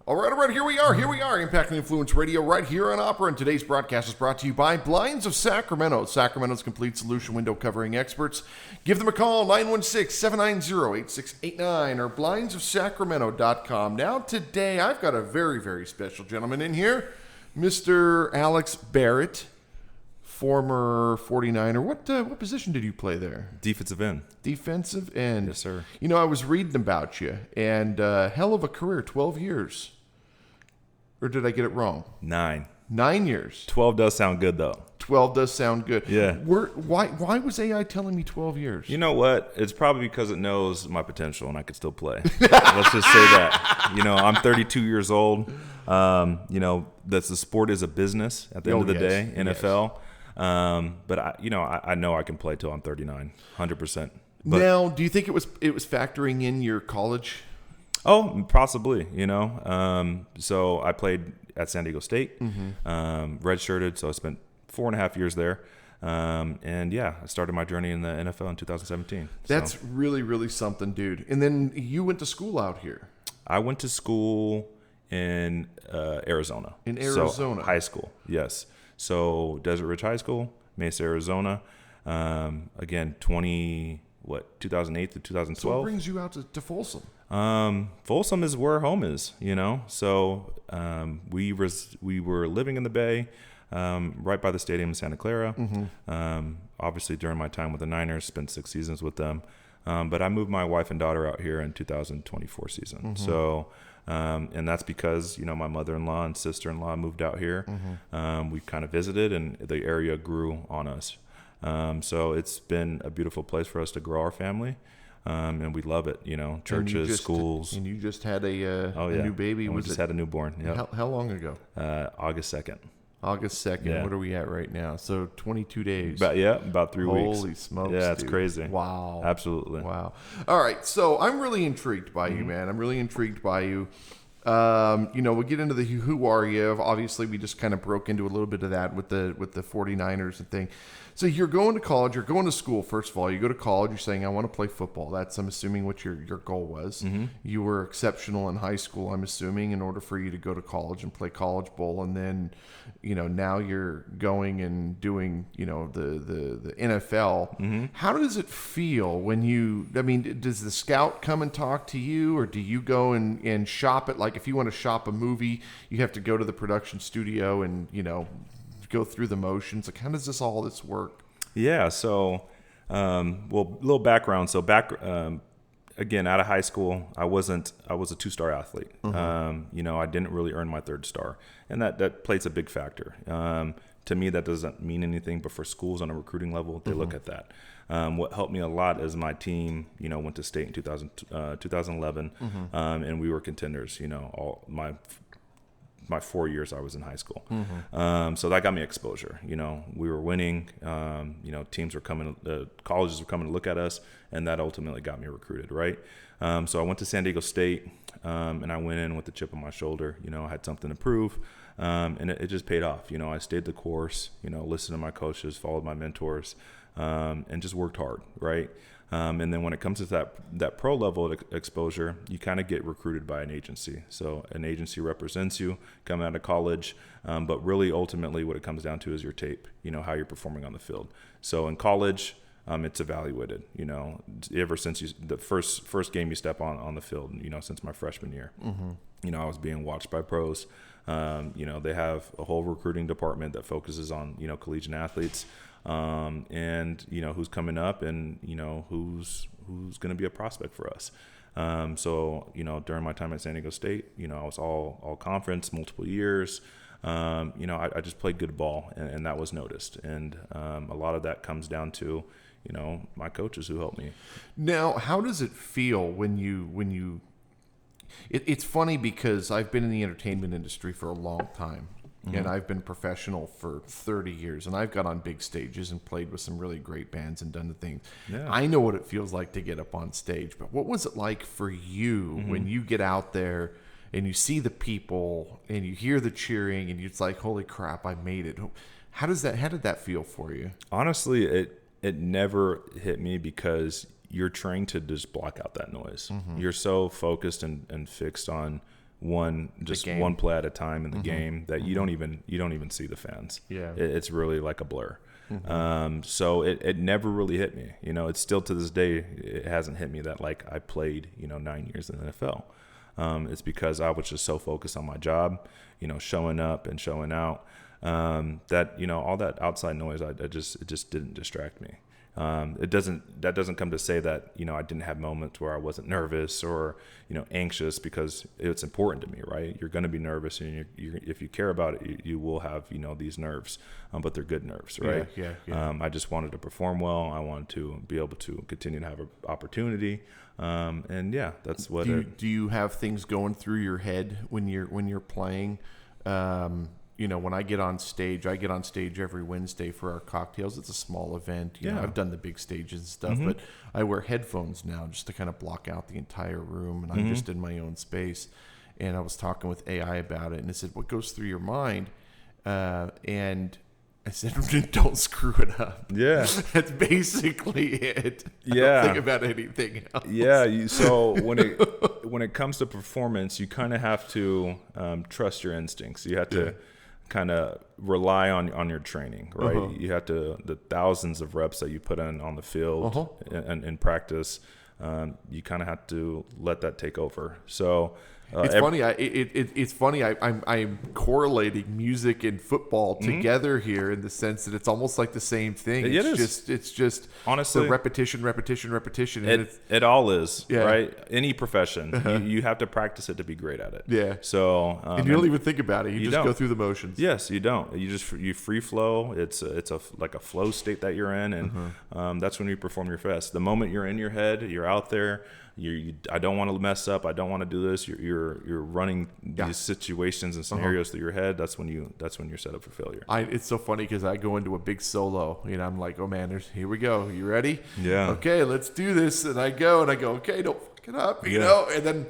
All right, here we are, Impact and Influence Radio right here on Opera, and today's broadcast is brought to you by Blinds of Sacramento, Sacramento's complete solution window covering experts. Give them a call, 916-790-8689 or blindsofsacramento.com. Now today, I've got a very, very special gentleman in here, Mr. Alex Barrett, former 49er. What position did you play there? Defensive end. Defensive end. Yes, sir. You know, I was reading about you, and hell of a career, 12 years. Or did I get it wrong? 9. 9 years. 12 does sound good, though. 12 does sound good. Yeah. Why was AI telling me 12 years? You know what? It's probably because it knows my potential and I could still play. Let's just say that. You know, I'm 32 years old. You know, the sport is a business at the end of the day, NFL. Yes. But I know I can play till I'm 39, 100%. But now, do you think it was factoring in your college? Oh, possibly, you know. So I played at San Diego State, redshirted, so I spent 4.5 years there. And yeah, I started my journey in the NFL in 2017. That's really, really something, dude. And then you went to school out here. I went to school in Arizona. In Arizona. So, high school, yes. So Desert Ridge High School, Mesa, Arizona. Again, 2008 to 2012. So what brings you out to Folsom? Folsom is where home is, you know. So we were living in the Bay, right by the stadium in Santa Clara. Obviously, during my time with the Niners, spent 6 seasons with them. But I moved my wife and daughter out here in 2024 season. So, and that's because, you know, my mother-in-law and sister-in-law moved out here. We kind of visited, and the area grew on us. So it's been a beautiful place for us to grow our family. And we love it, you know, churches, schools. And you just had a new baby. We just had a newborn. Yep. How long ago? August 2nd. August 2nd. Yeah. What are we at right now? So 22 days. About 3 weeks. Holy smokes. Yeah, it's dude. crazy. Wow. Absolutely. Wow. All right. So I'm really intrigued by you, man. I'm really intrigued by you. You know, we'll get into the who are you. Obviously, we just kind of broke into a little bit of that with the 49ers and thing. So you're going to college, you're going to school, first of all. You go to college, you're saying, I want to play football. That's, I'm assuming, what your goal was. You were exceptional in high school, I'm assuming, in order for you to go to college and play college bowl. And then, you know, now you're going and doing, you know, the NFL. How does it feel when does the scout come and talk to you, or do you go and shop it? Like if you want to shop a movie, you have to go to the production studio and, you know, go through the motions. Like, how does all this work? Yeah. So, well, a little background. So again, out of high school, I was a 2-star athlete. You know, I didn't really earn my 3rd star, and that plays a big factor. To me, that doesn't mean anything, but for schools on a recruiting level, they look at that. What helped me a lot is my team, you know, went to state in 2011, and we were contenders, you know, all my 4 years I was in high school. So that got me exposure. You know, we were winning, you know, colleges were coming to look at us, and that ultimately got me recruited, right? So I went to San Diego State, and I went in with a chip on my shoulder. You know, I had something to prove, and it just paid off. You know, I stayed the course, you know, listened to my coaches, followed my mentors, and just worked hard, right? And then when it comes to that pro level exposure, you kind of get recruited by an agency. So an agency represents you coming out of college, but really ultimately what it comes down to is your tape, you know, how you're performing on the field. So in college, it's evaluated, you know, ever since the first game you step on the field, you know, since my freshman year. You know, I was being watched by pros. You know, they have a whole recruiting department that focuses on, you know, collegiate athletes. And you know who's coming up, and you know who's going to be a prospect for us. So you know, during my time at San Diego State, you know, I was all conference, multiple years. You know, I just played good ball, and that was noticed. And a lot of that comes down to, you know, my coaches who helped me. Now, how does it feel when you? It's funny because I've been in the entertainment industry for a long time. And I've been professional for 30 years, and I've got on big stages and played with some really great bands and done the things. Yeah. I know what it feels like to get up on stage, but what was it like for you when you get out there and you see the people and you hear the cheering and it's like, holy crap, I made it. How did that feel for you? Honestly, it never hit me because you're trained to just block out that noise. You're so focused and fixed on one play at a time in the game that you don't even see the fans. Yeah. It's really like a blur. So it never really hit me. It's still to this day, it hasn't hit me that like I played, 9 years in the NFL. It's because I was just so focused on my job, showing up and showing out, that, all that outside noise, it just didn't distract me. That doesn't come to say that, I didn't have moments where I wasn't nervous or, anxious, because it's important to me, right? You're going to be nervous, and if you care about it, you will have, these nerves, but they're good nerves, right? Yeah. I just wanted to perform well. I wanted to be able to continue to have an opportunity. And yeah, that's what. Do you have things going through your head when you're playing? When I get on stage every Wednesday for our cocktails. It's a small event. You know, I've done the big stages and stuff, but I wear headphones now just to kind of block out the entire room, and I'm just in my own space. And I was talking with AI about it, and it said, what goes through your mind? And I said, don't screw it up. Yeah. That's basically it. I don't think about anything else. Yeah. So when it comes to performance, you kind of have to trust your instincts. You have to kind of rely on your training, right? You have to, the thousands of reps that you put in on the field and in practice, you kind of have to let that take over. So it's funny. I'm correlating music and football together here in the sense that it's almost like the same thing. It's just honestly the repetition. And it all is, right? Any profession, you have to practice it to be great at it. Yeah. So and you don't even think about it. You just go through the motions. Yes, you don't. You free flow. It's like a flow state that you're in, and that's when you perform your best. The moment you're in your head, you're out there. I don't want to mess up. I don't want to do this. You're running these situations and scenarios through your head. That's when you're set up for failure. It's so funny because I go into a big solo. I'm like, oh man, here we go. You ready? Yeah. Okay, let's do this. And I go, okay, don't fuck it up. You know. And then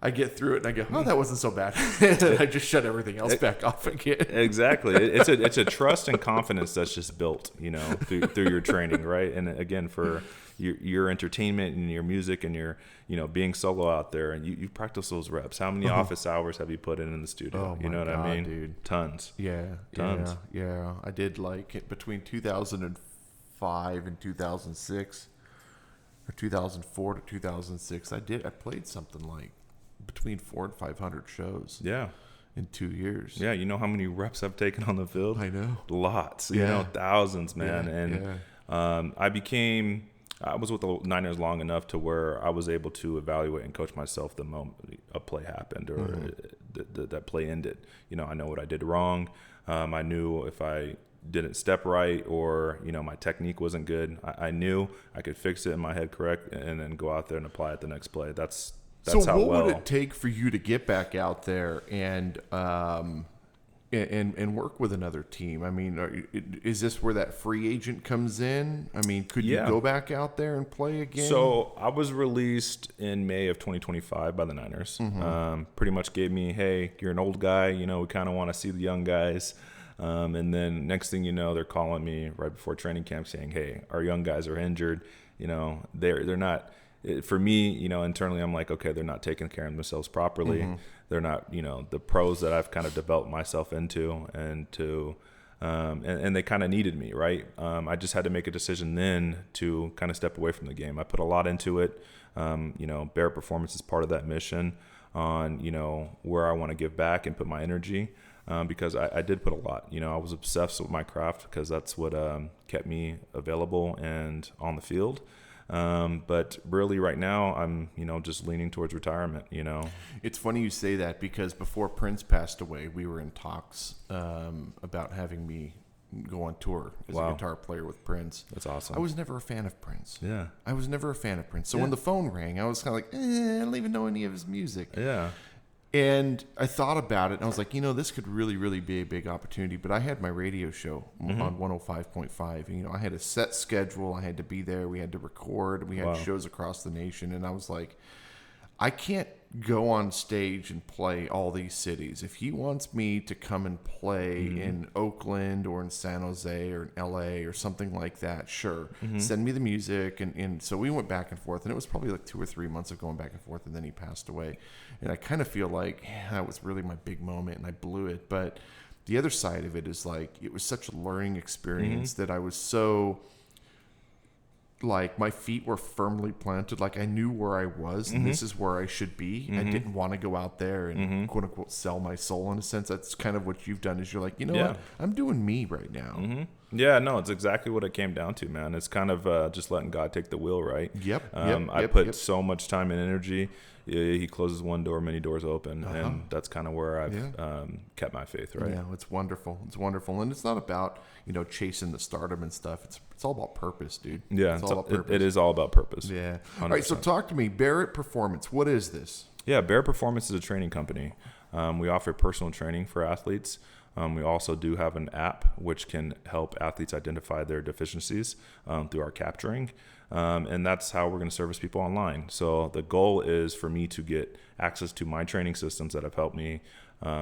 I get through it and I go, oh, that wasn't so bad. And I just shut everything else back off again. Exactly. It's a trust and confidence that's just built, through your training, right? And again, for your entertainment and your music and your, being solo out there, and you practice those reps. How many office hours have you put in the studio? Oh, you know what I mean? Dude. Tons. Yeah. Tons. Yeah. I did like between 2005 and 2006 or 2004 to 2006. I played something like between 400 and 500 shows. Yeah. In 2 years. Yeah. You know how many reps I've taken on the field? I know. Lots. Thousands, man. I was with the Niners long enough to where I was able to evaluate and coach myself the moment a play happened or that play ended. I know what I did wrong. I knew if I didn't step right or, my technique wasn't good. I knew I could fix it in my head correct and then go out there and apply it the next play. That's so how what would it take for you to get back out there and work with another team? I mean, is this where that free agent comes in? I mean, could you go back out there and play again? So I was released in May of 2025 by the Niners. Pretty much gave me, hey, you're an old guy. We kind of want to see the young guys. And then next thing you know, they're calling me right before training camp saying, hey, our young guys are injured. They're not. For me, internally, I'm like, okay, they're not taking care of themselves properly. They're not, the pros that I've kind of developed myself into and they kind of needed me, right? I just had to make a decision then to kind of step away from the game. I put a lot into it. Barrett Performance is part of that mission on, where I want to give back and put my energy. Because I did put a lot, I was obsessed with my craft because that's what kept me available and on the field. But really right now I'm, just leaning towards retirement, It's funny you say that because before Prince passed away, we were in talks about having me go on tour as a guitar player with Prince. That's awesome. I was never a fan of Prince. Yeah. I was never a fan of Prince. So when the phone rang, I was kind of like, I don't even know any of his music. Yeah. And I thought about it, and I was like, this could really, really be a big opportunity. But I had my radio show on 105.5. And, I had a set schedule. I had to be there. We had to record. We had shows across the nation. And I was like, I can't go on stage and play all these cities. If he wants me to come and play in Oakland or in San Jose or in LA or something like that, sure. Send me the music. And so we went back and forth, and it was probably like 2 or 3 months of going back and forth, and then he passed away. And I kind of feel like that was really my big moment, and I blew it. But the other side of it is like, it was such a learning experience that I was so... like my feet were firmly planted. Like I knew where I was and this is where I should be. I didn't want to go out there and quote unquote sell my soul in a sense. That's kind of what you've done is you're like, you know what? I'm doing me right now. Yeah, no, it's exactly what it came down to, man. It's kind of just letting God take the wheel, right? I put so much time and energy. He closes one door, many doors open, and that's kind of where I've kept my faith, right? Yeah, it's wonderful. It's wonderful, and it's not about chasing the stardom and stuff. It's all about purpose, dude. Yeah, it's all about purpose. It is all about purpose. Yeah. 100%. All right, so talk to me, Barrett Performance. What is this? Yeah, Barrett Performance is a training company. We offer personal training for athletes. We also do have an app which can help athletes identify their deficiencies through our capturing. And that's how we're going to service people online. So the goal is for me to get access to my training systems that have helped me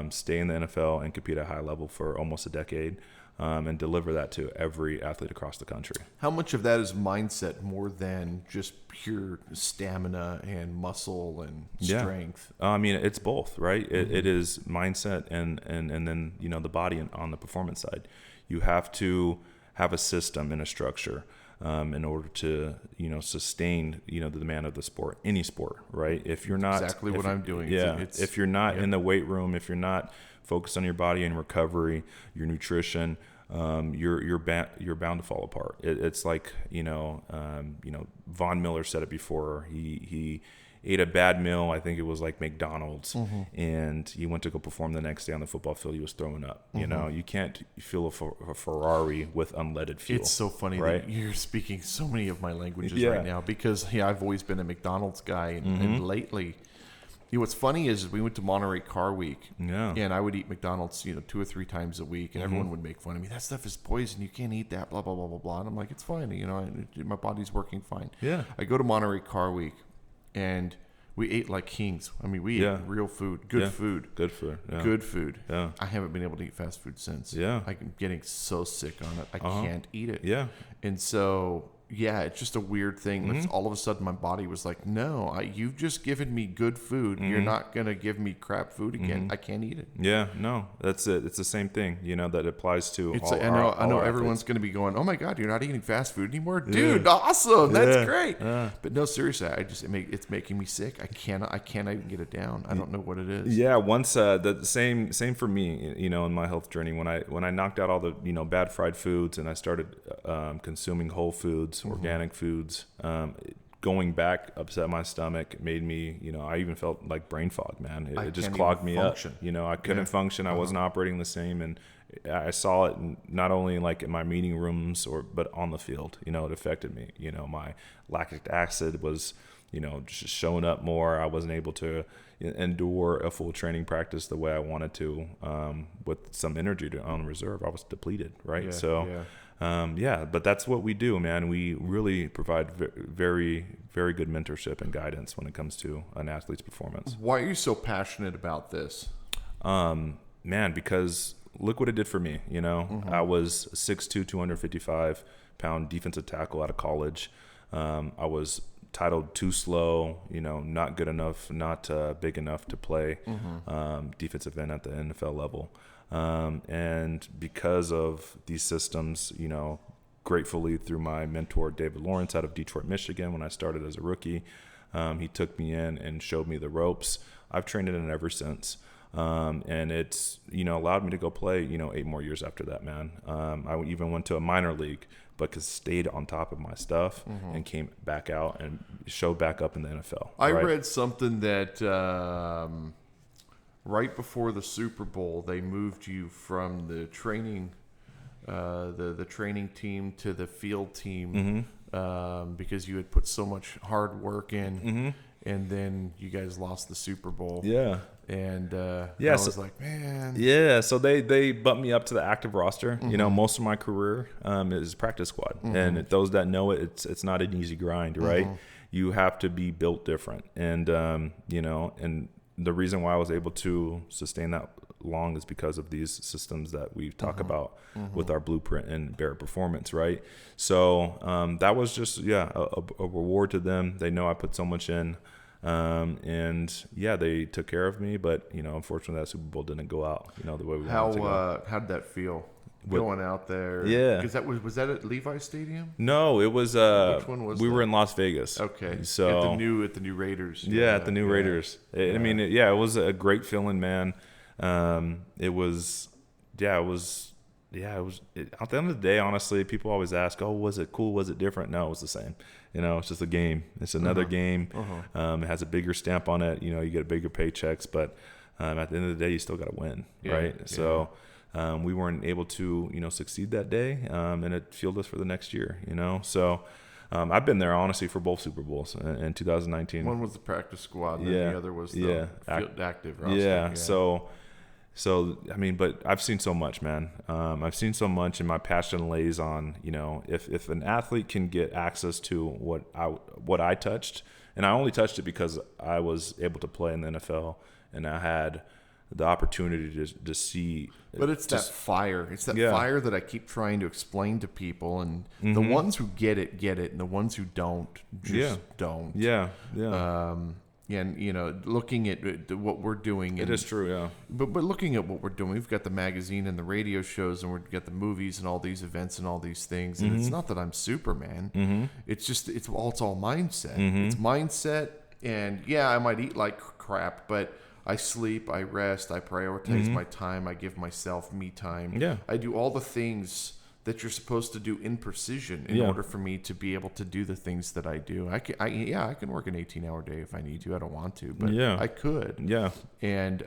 stay in the NFL and compete at a high level for almost a decade, and deliver that to every athlete across the country. How much of that is mindset more than just pure stamina and muscle and strength? I mean, it's both, right? It is mindset and then, the body on the performance side. You have to have a system and a structure in order to, sustain, the demand of the sport, any sport, right? If you're not... Exactly what I'm doing. If you're not in the weight room, if you're not focused on your body and recovery, your nutrition, you're bound to fall apart. It's like, Von Miller said it before. He ate a bad meal. I think it was like McDonald's, and he went to go perform the next day on the football field. He was throwing up. You can't fuel a Ferrari with unleaded fuel. It's so funny right? that you're speaking so many of my languages right now because I've always been a McDonald's guy, and lately, what's funny is we went to Monterey Car Week, and I would eat McDonald's, 2 or 3 times a week, and everyone would make fun of me. That stuff is poison. You can't eat that. Blah blah blah blah blah. And I'm like, it's fine. My body's working fine. Yeah. I go to Monterey Car Week, and we ate like kings. I mean, we ate real food, good food. Yeah. I haven't been able to eat fast food since. Yeah. I'm getting so sick on it. I can't eat it. Yeah. And so, it's just a weird thing. It's all of a sudden my body was like, no, you've just given me good food. You're not going to give me crap food again. I can't eat it. Yeah, no, that's it. It's the same thing, that applies to all I know everyone's going to be going, oh my God, you're not eating fast food anymore. Dude, awesome. That's great. But no, seriously, it's making me sick. I can't even get it down. I don't know what it is. Yeah. Once, the same for me, in my health journey, when I knocked out all the, bad fried foods and I started, consuming whole foods, organic foods, going back upset my stomach, made me, I even felt like brain fog, man. It just clogged me function. Up. I couldn't function. I wasn't operating the same. And I saw it not only like in my meeting rooms but on the field, it affected me. My lactic acid was, just showing up more. I wasn't able to endure a full training practice the way I wanted to, with some energy on reserve. I was depleted. Right. But that's what we do, man. We really provide very, very good mentorship and guidance when it comes to an athlete's performance. Why are you so passionate about this? Man, because look what it did for me. I was 6'2", 255-pound defensive tackle out of college. I was titled too slow, not good enough, not big enough to play defensive end at the NFL level. And because of these systems, gratefully through my mentor, David Lawrence out of Detroit, Michigan, when I started as a rookie, he took me in and showed me the ropes. I've trained in it ever since. And it's, allowed me to go play, 8 more years after that, man. I even went to a minor league, but stayed on top of my stuff and came back out and showed back up in the NFL. I read something that, right before the Super Bowl, they moved you from the training, the training team to the field team, because you had put so much hard work in, and then you guys lost the Super Bowl. Yeah. And I was like, man. Yeah, so they bumped me up to the active roster. Most of my career is practice squad, and those that know it, it's not an easy grind, right? you have to be built different. And, and the reason why I was able to sustain that long is because of these systems that we talk about with our blueprint and Barrett Performance, right? So that was just, a reward to them. They know I put so much in. They took care of me, but unfortunately that Super Bowl didn't go out, the way we wanted to go. How did that feel? Going out there? Yeah. Because was that at Levi Stadium? No, it was, which one was we that? were in Las Vegas. Okay. So at the new Raiders. Yeah, at the new Raiders. It was a great feeling, man. At the end of the day, honestly, people always ask, oh, was it cool? Was it different? No, it was the same. It's just a game. It's another game. It has a bigger stamp on it. You get bigger paychecks, but at the end of the day, you still got to win, right? Yeah. So we weren't able to, succeed that day, and it fueled us for the next year, So I've been there, honestly, for both Super Bowls in 2019. One was the practice squad, and the other was the field active roster. Yeah, So, but I've seen so much, man. I've seen so much, and my passion lays on, if an athlete can get access to what I touched, and I only touched it because I was able to play in the NFL, and I had the opportunity to see. But it's that fire. It's that fire that I keep trying to explain to people, and the ones who get it, and the ones who don't don't. Yeah. And looking at what we're doing, it is true, yeah. But looking at what we're doing, we've got the magazine and the radio shows, and we've got the movies and all these events and all these things. And it's not that I'm Superman. It's just it's all mindset. It's mindset, and I might eat like crap, but I sleep, I rest, I prioritize my time, I give myself me time. Yeah. I do all the things that you're supposed to do in precision in order for me to be able to do the things that I do. I can work an 18-hour day if I need to. I don't want to, but I could. Yeah. And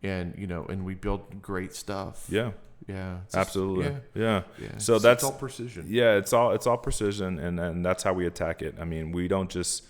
and we build great stuff. Yeah. Yeah. Absolutely. Yeah. So it's all precision. Yeah, it's all precision, and that's how we attack it. We don't just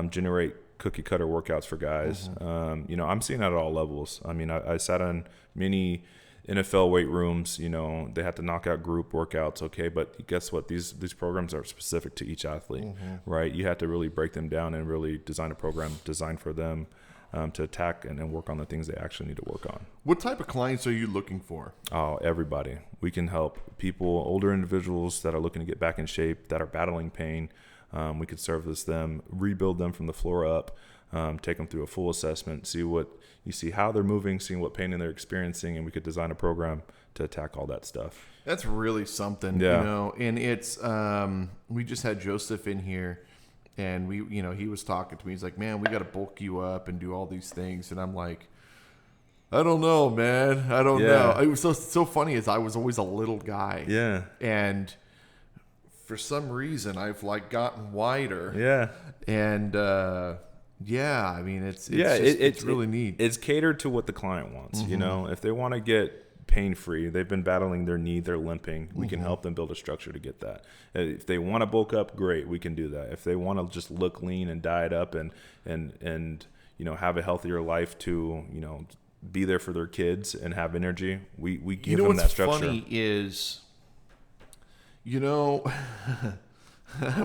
generate cookie cutter workouts for guys. I'm seeing that at all levels. I sat on many NFL weight rooms. They have to knock out group workouts. Okay. But guess what? These programs are specific to each athlete, right? You have to really break them down and really design a program designed for them to attack and work on the things they actually need to work on. What type of clients are you looking for? Oh, everybody. We can help people, older individuals that are looking to get back in shape, that are battling pain. We could service them, rebuild them from the floor up, take them through a full assessment, see how they're moving, seeing what pain they're experiencing, and we could design a program to attack all that stuff. That's really something, and it's, we just had Joseph in here, and he was talking to me. He's like, man, we got to bulk you up and do all these things. And I'm like, I don't know, man. I don't know. It was so funny as I was always a little guy. Yeah. And for some reason I've gotten wider. Yeah. And, it's really neat. It's catered to what the client wants. If they want to get pain-free, they've been battling their knee, they're limping, we can help them build a structure to get that. If they want to bulk up, great, we can do that. If they want to just look lean and diet up and have a healthier life to be there for their kids and have energy, we give them that structure. What's funny is, I'm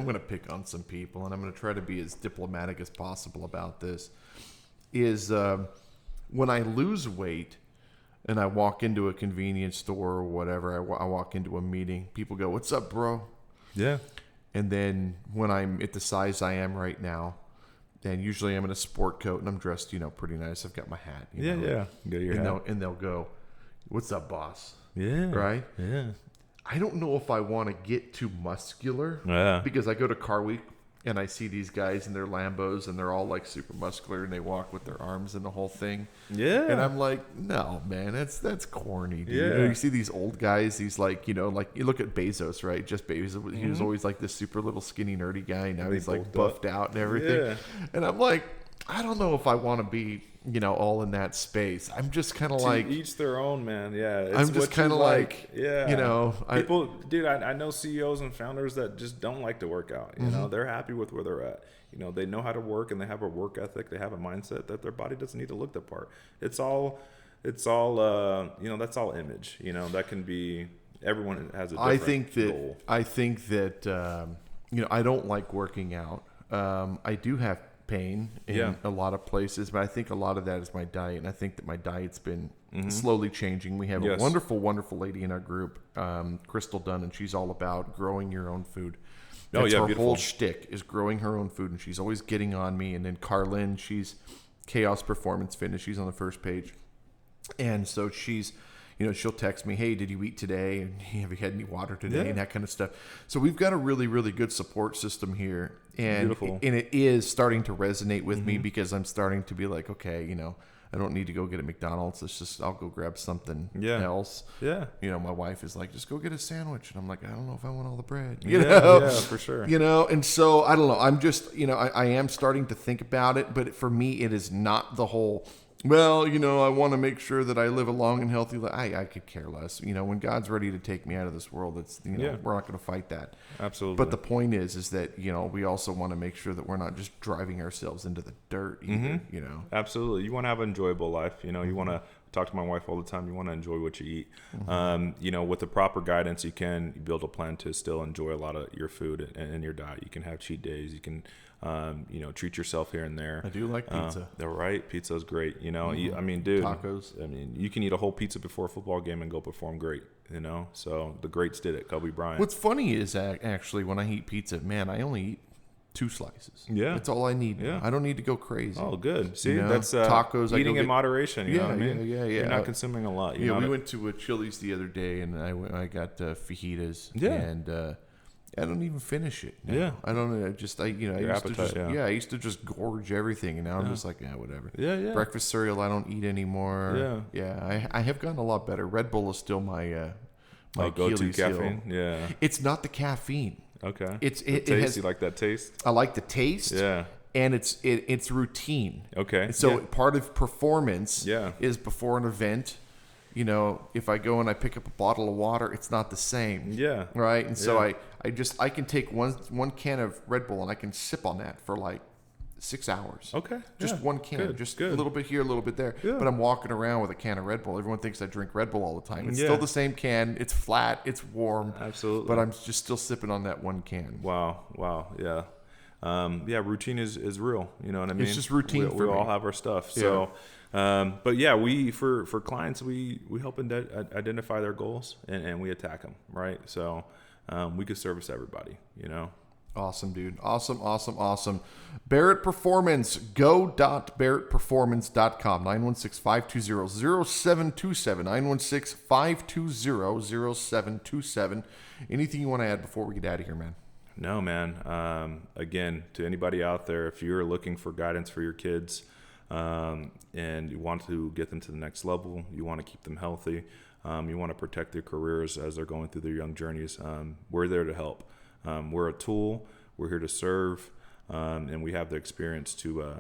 going to pick on some people, and I'm going to try to be as diplomatic as possible about this, is when I lose weight and I walk into a convenience store or whatever, I walk into a meeting, people go, "What's up, bro?" Yeah. And then when I'm at the size I am right now, and usually I'm in a sport coat and I'm dressed, pretty nice. I've got my hat. Yeah. Get your hat. And they'll go, "What's up, boss?" Yeah. Right? Yeah. I don't know if I want to get too muscular because I go to Car Week and I see these guys in their Lambos and they're all super muscular and they walk with their arms and the whole thing. Yeah. And I'm like, no, man, that's corny, dude. Yeah. You see these old guys, these you look at Bezos, right? Just Bezos, he was always this super little skinny nerdy guy. Now he's buffed out and everything. Yeah. And I'm like, I don't know if I want to be, all in that space. I'm just kind of each their own, man. Yeah. It's I'm just kind of people, dude, I know CEOs and founders that just don't like to work out. They're happy with where they're at. They know how to work and they have a work ethic. They have a mindset that their body doesn't need to look the part. It's all that's all image. That can be, everyone has a different goal. I think that I don't like working out. I do have pain in a lot of places, but I think a lot of that is my diet, and I think that my diet's been slowly changing. We have a wonderful, wonderful lady in our group, Crystal Dunn, and she's all about growing your own food. That's her beautiful. whole shtick is growing her own food, and she's always getting on me. And then Carlin, she's Chaos Performance Fitness. She's on the first page. And so she's, she'll text me, hey, did you eat today? And have you had any water today? And that kind of stuff. So we've got a really, really good support system here. And, Beautiful. And it is starting to resonate with me because I'm starting to be like, okay, I don't need to go get a McDonald's. I'll go grab something else. Yeah. My wife is like, just go get a sandwich. And I'm like, I don't know if I want all the bread. Yeah, for sure. And so I don't know. I'm just, I am starting to think about it, but for me, it is not the whole, well, I want to make sure that I live a long and healthy life. I could care less. When God's ready to take me out of this world, it's, we're not going to fight that. Absolutely. But the point is that, we also want to make sure that we're not just driving ourselves into the dirt either, Absolutely. You want to have an enjoyable life. You want to talk to my wife all the time. You want to enjoy what you eat. With the proper guidance, you can build a plan to still enjoy a lot of your food and your diet. You can have cheat days. You can, treat yourself here and there. I do like pizza. Right. Pizza is great. Dude, tacos. You can eat a whole pizza before a football game and go perform great. So the greats did it. Kobe Bryant. What's funny is actually when I eat pizza, man, I only eat 2 slices. Yeah. That's all I need. Yeah. I don't need to go crazy. Oh, good. See, that's tacos. Eating in moderation. You know what I mean? Yeah. You're not consuming a lot. We went to Chili's the other day, and I got fajitas. Yeah. And I don't even finish it. Now. Yeah. I don't. I used I used to just gorge everything, and now I'm just like, whatever. Yeah. Breakfast cereal I don't eat anymore. Yeah. I have gotten a lot better. Red Bull is still my go-to Achilles caffeine. heel. Yeah. It's not the caffeine. Okay. It has, you like that taste? I like the taste. Yeah. And it's routine. Okay. So part of performance Yeah. is before an event. If I go and I pick up a bottle of water, it's not the same. Yeah. Right. And so I can take one can of Red Bull and I can sip on that for like 6 hours. Okay. Just one can. Good. A little bit here, a little bit there. Yeah. But I'm walking around with a can of Red Bull. Everyone thinks I drink Red Bull all the time. It's still the same can. It's flat. It's warm. Absolutely. But I'm just still sipping on that one can. Wow. Yeah. Routine is real. You know what I mean? It's just routine for we me. all have our stuff. So, but yeah, we for clients, we help identify their goals and we attack them. Right. So, we could service everybody, Awesome, dude. Awesome. Barrett Performance, go.barrettperformance.com, 916-520-0727, 916-520-0727. Anything you want to add before we get out of here, man? No, man. Again, to anybody out there, if you're looking for guidance for your kids and you want to get them to the next level, you want to keep them healthy, you want to protect their careers as they're going through their young journeys, we're there to help. We're a tool. We're here to serve, and we have the experience to,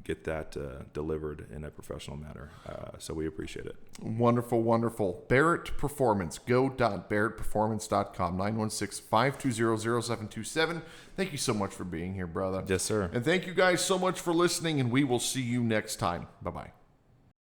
get that delivered in a professional manner. So we appreciate it. Wonderful. Barrett Performance, go.barrettperformance.com, 916-520-0727. Thank you so much for being here, brother. Yes, sir. And thank you guys so much for listening, and we will see you next time. Bye-bye.